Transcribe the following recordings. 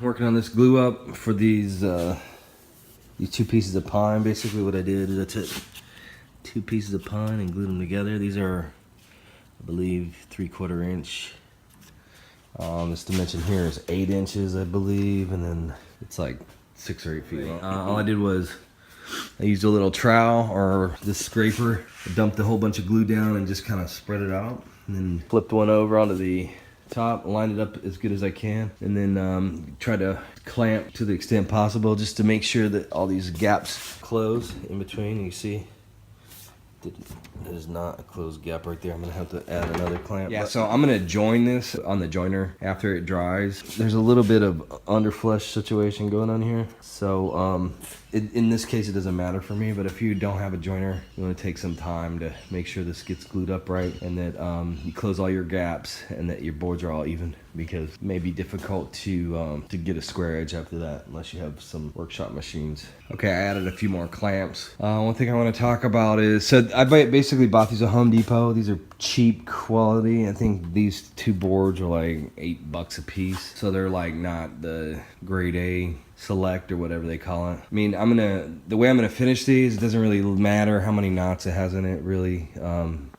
working on this glue up for these two pieces of pine. Basically what I did is I took 2 pieces of pine and glued them together. These are, I believe, 3/4 inch. This dimension here is 8 inches, I believe, and then it's like 6 or 8 feet long. All I did was I used a little trowel or this scraper, dumped a whole bunch of glue down and just kind of spread it out, and then flipped one over onto the top, lined it up as good as I can, and then try to clamp to the extent possible just to make sure that all these gaps close in between. You see there's not a closed gap right there. I'm gonna have to add another clamp. Yeah, so I'm gonna join this on the joiner after it dries. There's a little bit of underflush situation going on here, so in this case it doesn't matter for me, but if you don't have a joiner, you want to take some time to make sure this gets glued up right, and that you close all your gaps and that your boards are all even, because it may be difficult to get a square edge after that unless you have some workshop machines. Okay, I added a few more clamps. One thing I want to talk about is, so I basically bought these at Home Depot. These are cheap quality. I think these 2 boards are like $8 a piece, so they're like not the grade A select or whatever they call it. I mean, the way I'm gonna finish these, it doesn't really matter how many knots it has in it, really.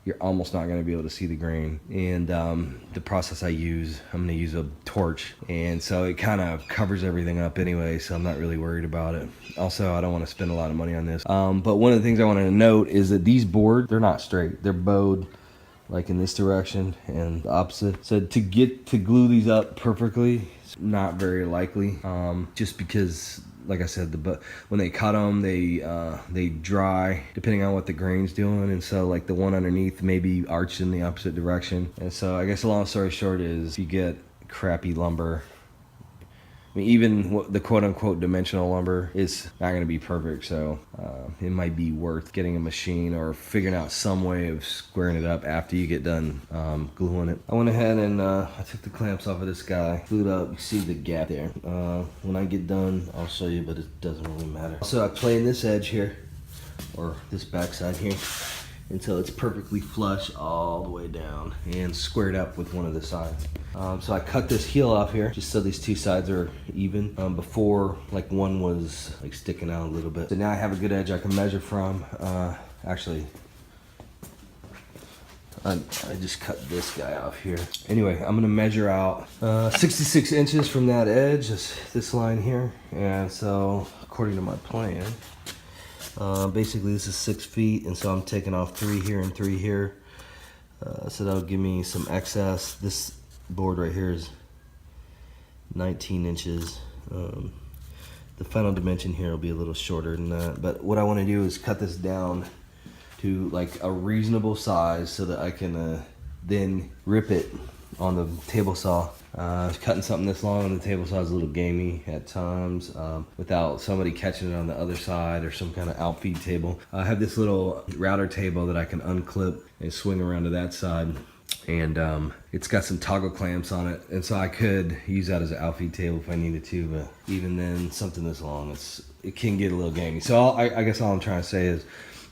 You're almost not gonna be able to see the grain. And the process I use, I'm gonna use a torch, and so it kind of covers everything up anyway, so I'm not really worried about it. Also, I don't want to spend a lot of money on this. But one of the things I want to note is that these boards, they're not straight. They're bowed like in this direction and the opposite. So to get to glue these up perfectly, it's not very likely, just because, like I said, when they cut them, they dry depending on what the grain's doing, and so like the one underneath may be arched in the opposite direction. And so I guess the long story short is, if you get crappy lumber, I mean, even the quote-unquote dimensional lumber is not going to be perfect, so it might be worth getting a machine or figuring out some way of squaring it up after you get done gluing it. I went ahead and I took the clamps off of this guy, glued up. You see the gap there. When I get done, I'll show you, but it doesn't really matter. So I planed this edge here, or this backside here, until it's perfectly flush all the way down and squared up with one of the sides. So I cut this heel off here just so these 2 sides are even. Before, like, one was like sticking out a little bit. So now I have a good edge I can measure from. Actually, I just cut this guy off here. Anyway, I'm gonna measure out 66 inches from that edge, this line here. And so according to my plan, basically this is 6 feet, and so I'm taking off 3 here and 3 here. So that'll give me some excess. This board right here is 19 inches. The final dimension here will be a little shorter than that, but what I want to do is cut this down to like a reasonable size so that I can then rip it on the table saw. Cutting something this long on the table saw is a little gamey at times, without somebody catching it on the other side, or some kind of Hvlp table. I have this little router table that I can unclip and swing around to that side, and it's got some toggle clamps on it, and so I could use that as an Hvlp table if I needed to, but even then, something this long, it can get a little gamey. So I guess all I'm trying to say is,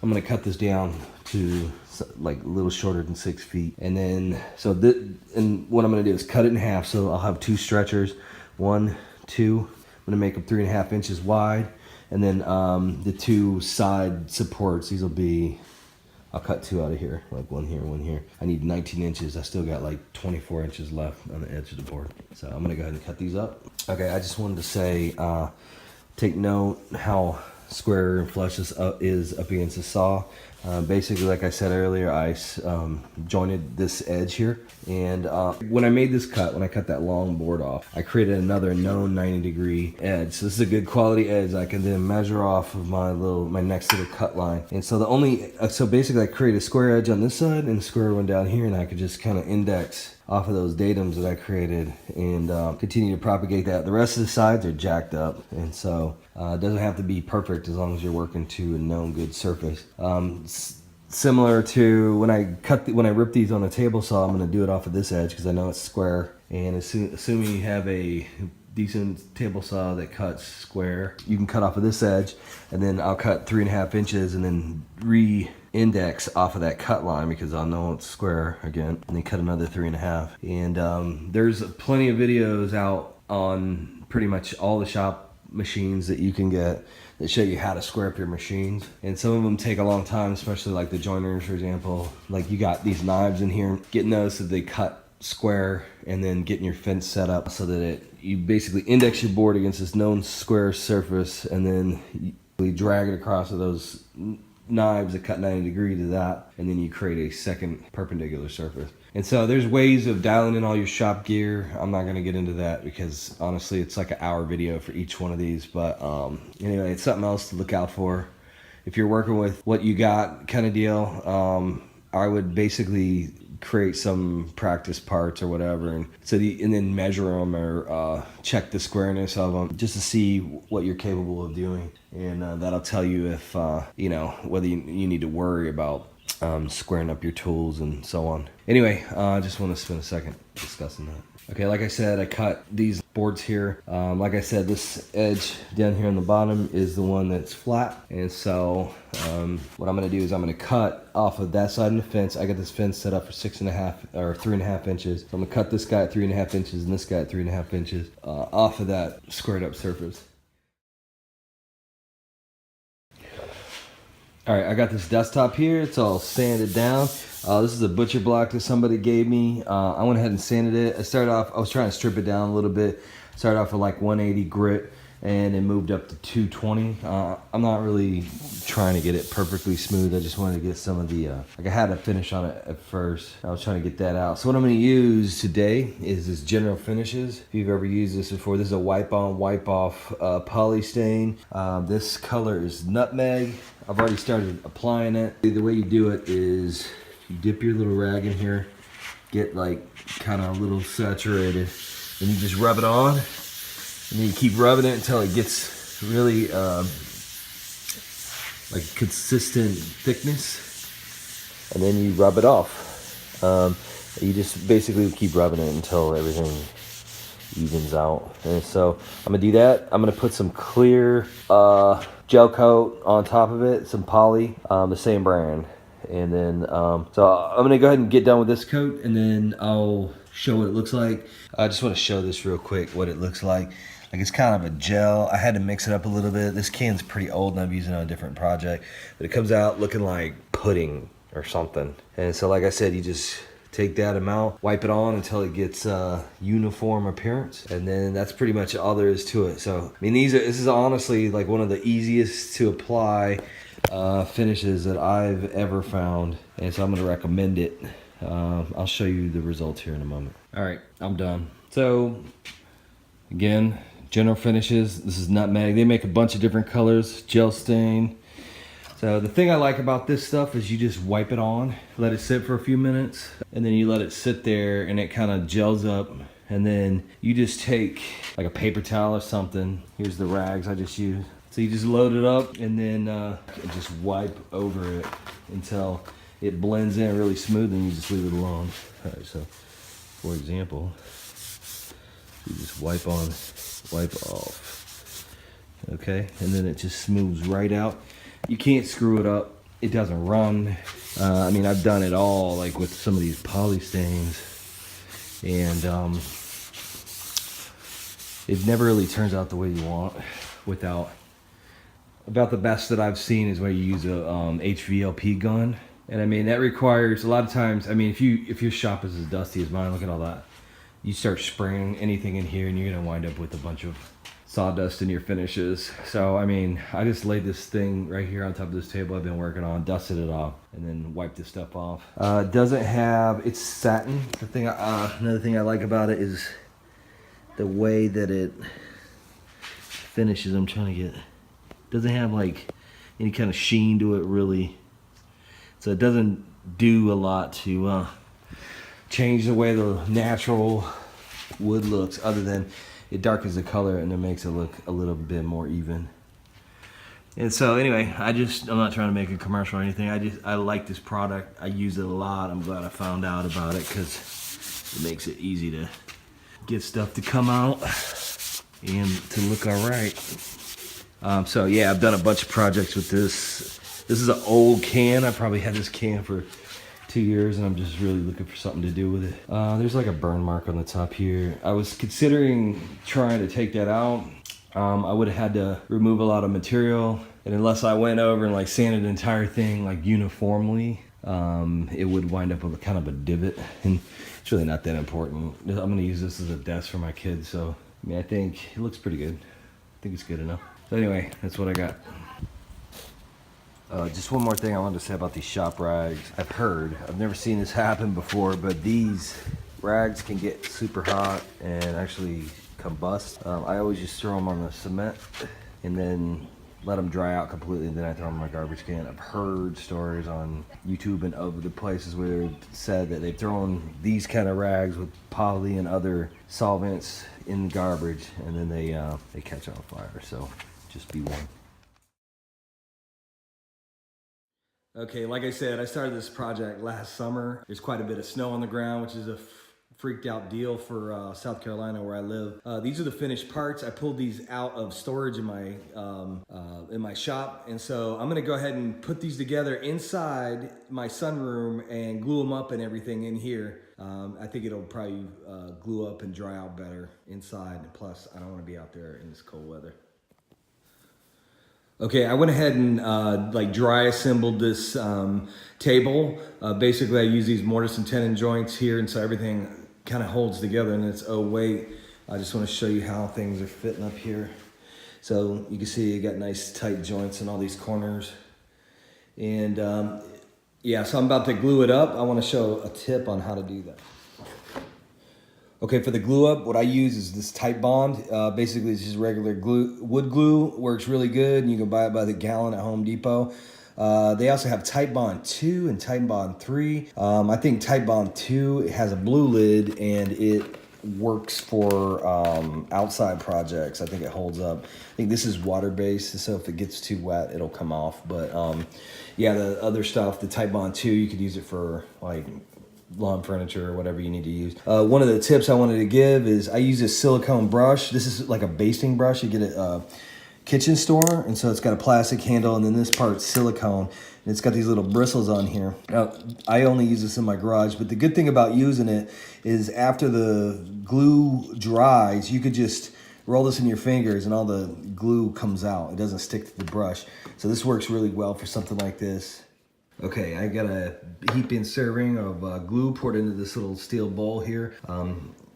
I'm gonna cut this down to like a little shorter than 6 feet, and then and what I'm gonna do is cut it in half. So I'll have 2 stretchers, 1, 2. I'm gonna make them 3.5 inches wide, and then the 2 side supports. These will be, I'll cut 2 out of here, like 1 here, 1 here. I need 19 inches. I still got like 24 inches left on the edge of the board, so I'm gonna go ahead and cut these up. Okay, I just wanted to say, take note how square and flush is up against the saw. Basically, like I said earlier, I jointed this edge here, and when I made this cut, when I cut that long board off, I created another known 90-degree edge. So this is a good quality edge I can then measure off of my next little cut line. And so so basically I create a square edge on this side and a square one down here, and I could just kind of index off of those datums that I created and continue to propagate that. The rest of the sides are jacked up, and so it doesn't have to be perfect as long as you're working to a known good surface. Similar to when I rip these on a table saw, I'm going to do it off of this edge because I know it's square. And assuming you have a decent table saw that cuts square, you can cut off of this edge, and then I'll cut 3.5 inches and then re-index off of that cut line because I'll know it's square again, and then cut another 3.5. And there's plenty of videos out on pretty much all the shop machines that you can get that show you how to square up your machines. And some of them take a long time, especially like the joiners, for example. Like you got these knives in here, getting those so they cut square, and then getting your fence set up so that you basically index your board against this known square surface, and then you drag it across with those knives that cut 90 degrees to that, and then you create a second perpendicular surface. And so there's ways of dialing in all your shop gear. I'm not gonna get into that because honestly it's like an hour video for each one of these, but anyway, it's something else to look out for. If you're working with what you got kind of deal, I would basically create some practice parts or whatever, and then measure them or check the squareness of them just to see what you're capable of doing, and that'll tell you if you know, whether you need to worry about squaring up your tools and so on. Anyway, I just want to spend a second discussing that. Okay, like I said, I cut these boards here. Like I said, this edge down here on the bottom is the one that's flat. And so what I'm gonna do is I'm gonna cut off of that side of the fence. I got this fence set up for 6.5 or 3.5 inches. So I'm gonna cut this guy at 3.5 inches and this guy at 3.5 inches off of that squared up surface. All right, I got this desktop here. It's all sanded down. This is a butcher block that somebody gave me. I went ahead and sanded it. I was trying to strip it down a little bit. Started off with like 180 grit and it moved up to 220. I'm not really trying to get it perfectly smooth. I just wanted to get some of the, like I had a finish on it at first. I was trying to get that out. So what I'm gonna use today is this General Finishes. If you've ever used this before, this is a wipe on, wipe off poly stain. This color is Nutmeg. I've already started applying it. The way you do it is you dip your little rag in here, get like kind of a little saturated, and you just rub it on, and then you keep rubbing it until it gets really like consistent thickness, and then you rub it off. You just basically keep rubbing it until everything evens out. And so I'm gonna do that. I'm gonna put some clear gel coat on top of it, some poly, the same brand. And then, so I'm gonna go ahead and get done with this coat, and then I'll show what it looks like. I just wanna show this real quick, what it looks like. Like it's kind of a gel. I had to mix it up a little bit. This can's pretty old and I'm using it on a different project, but it comes out looking like pudding or something. And so like I said, you just take that amount, wipe it on until it gets uniform appearance, and then that's pretty much all there is to it. So I mean, this is honestly like one of the easiest to apply finishes that I've ever found, and so I'm going to recommend it. I'll show you the results here in a moment. All right, I'm done. So again, General Finishes. This is Nutmeg. They make a bunch of different colors, gel stain. So the thing I like about this stuff is you just wipe it on, let it sit for a few minutes, and then you let it sit there and it kind of gels up, and then you just take like a paper towel or something. Here's the rags I just used. So you just load it up and then just wipe over it until it blends in really smooth, and you just leave it alone. All right, so for example, you just wipe on, wipe off. Okay, and then it just smooths right out. You can't screw it up. It doesn't run. I mean, I've done it all, like with some of these poly stains, and it never really turns out the way you want. About the best that I've seen is where you use a Hvlp gun, and I mean that requires a lot of times. I mean, if your shop is as dusty as mine, look at all that. You start spraying anything in here, and you're gonna wind up with a bunch of sawdust in your finishes. So I mean, I just laid this thing right here on top of this table I've been working on, dusted it off, and then wiped this stuff off. It doesn't have, it's satin. The thing, another thing I like about it is the way that it finishes. I'm trying to get, it doesn't have like any kind of sheen to it really. So it doesn't do a lot to change the way the natural wood looks, other than it darkens the color and it makes it look a little bit more even. And so anyway, I'm not trying to make a commercial or anything. I like this product. I use it a lot. I'm glad I found out about it because it makes it easy to get stuff to come out and to look all right. So yeah, I've done a bunch of projects with this. This is an old can. I probably had this can for 2 years, and I'm just really looking for something to do with it. There's like a burn mark on the top here. I was considering trying to take that out. I would have had to remove a lot of material, and unless I went over and like sanded the entire thing like uniformly, it would wind up with kind of a divot, and it's really not that important. I'm gonna use this as a desk for my kids, so I mean, I think it looks pretty good. I think it's good enough. So anyway, that's what I got. Just one more thing I wanted to say about these shop rags. I've never seen this happen before, but these rags can get super hot and actually combust. I always just throw them on the cement and then let them dry out completely, and then I throw them in my garbage can. I've heard stories on YouTube and other places where they've said that they've thrown these kind of rags with poly and other solvents in the garbage, and then they catch on fire. So just be warned. Okay, like I said, I started this project last summer. There's quite a bit of snow on the ground, which is a freaked out deal for South Carolina where I live. These are the finished parts. I pulled these out of storage in my shop, and so I'm gonna go ahead and put these together inside my sunroom and glue them up and everything in here. I think it'll probably glue up and dry out better inside. Plus, I don't want to be out there in this cold weather. Okay, I went ahead and like dry assembled this table. Basically, I use these mortise and tenon joints here, and so everything kind of holds together, and it's weight. I just want to show you how things are fitting up here. So you can see you got nice tight joints in all these corners. And yeah, so I'm about to glue it up. I want to show a tip on how to do that. Okay, for the glue up, what I use is this Titebond. Basically, it's just regular glue. Wood glue works really good, and you can buy it by the gallon at Home Depot. They also have Titebond 2 and Titebond 3. I think Titebond 2 has a blue lid, and it works for outside projects. I think it holds up. I think this is water-based, so if it gets too wet, it'll come off. But yeah, the other stuff, the Titebond 2, you could use it for like lawn furniture or whatever you need to use. One of the tips I wanted to give is I use this silicone brush. This is like a basting brush you get at a kitchen store, and so it's got a plastic handle, and then this part's silicone, and it's got these little bristles on here. Now, I only use this in my garage, but the good thing about using it is after the glue dries, you could just roll this in your fingers and all the glue comes out. It doesn't stick to the brush. So this works really well for something like this. Okay, I got a heap in serving of glue poured into this little steel bowl here.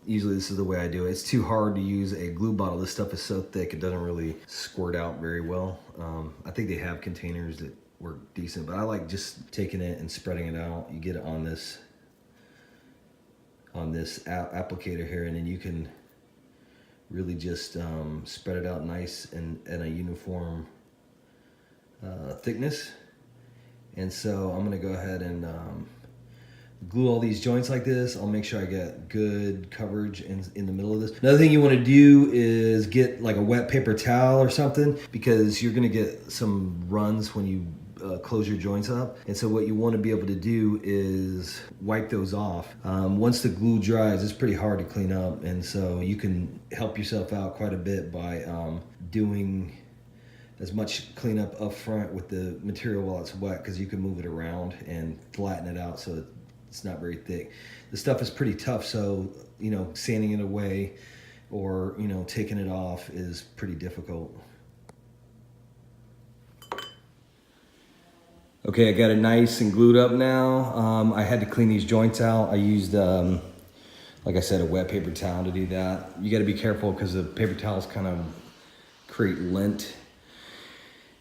Usually this is the way I do it. It's too hard to use a glue bottle. This stuff is so thick it doesn't really squirt out very well. I think they have containers that work decent, but I like just taking it and spreading it out. You get it on this applicator here, and then you can really just spread it out nice and at a uniform thickness. And so I'm gonna go ahead and glue all these joints like this. I'll make sure I get good coverage in the middle of this. Another thing you wanna do is get like a wet paper towel or something, because you're gonna get some runs when you close your joints up. And so what you wanna be able to do is wipe those off. Once the glue dries, it's pretty hard to clean up. And so you can help yourself out quite a bit by doing as much cleanup up front with the material while it's wet, because you can move it around and flatten it out so it's not very thick. The stuff is pretty tough, so you know, sanding it away or taking it off is pretty difficult. Okay, I got it nice and glued up now. I had to clean these joints out. I used like I said, a wet paper towel to do that. You got to be careful because the paper towels kind of create lint.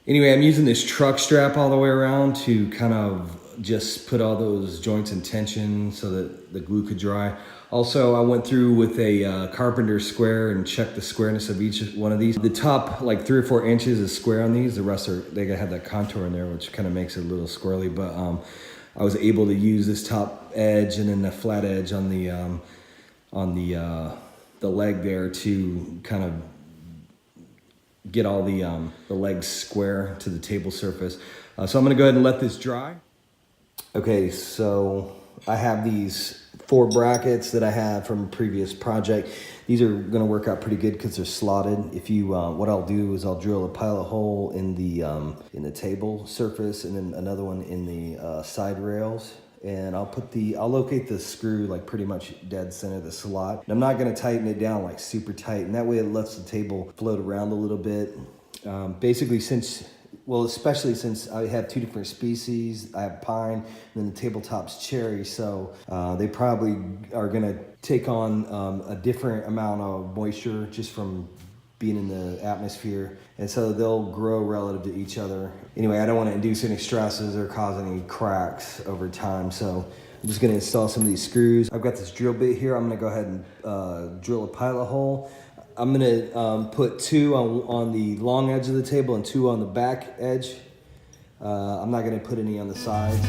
Anyway, I'm using this truck strap all the way around to kind of just put all those joints in tension so that the glue could dry. Also, I went through with a carpenter square and checked the squareness of each one of these. The top like 3 or 4 inches is square on these. The rest are, they have that contour in there, which kind of makes it a little squirrely. But I was able to use this top edge and then the flat edge on the leg there to kind of get all the legs square to the table surface. So I'm gonna go ahead and let this dry. Okay, so I have these 4 brackets that I had from a previous project. These are gonna work out pretty good because they're slotted. If you, what I'll do is I'll drill a pilot hole in the table surface and then another one in the side rails. and I'll locate the screw like pretty much dead center of the slot. And I'm not gonna tighten it down like super tight, and that way it lets the table float around a little bit. Basically, especially since I have two different species. I have pine, and then the tabletop's cherry, so they probably are gonna take on a different amount of moisture just from being in the atmosphere, and so they'll grow relative to each other. Anyway, I don't want to induce any stresses or cause any cracks over time, so I'm just gonna install some of these screws. I've got this drill bit here. I'm gonna go ahead and drill a pilot hole. I'm gonna put two on the long edge of the table and two on the back edge. I'm not gonna put any on the sides.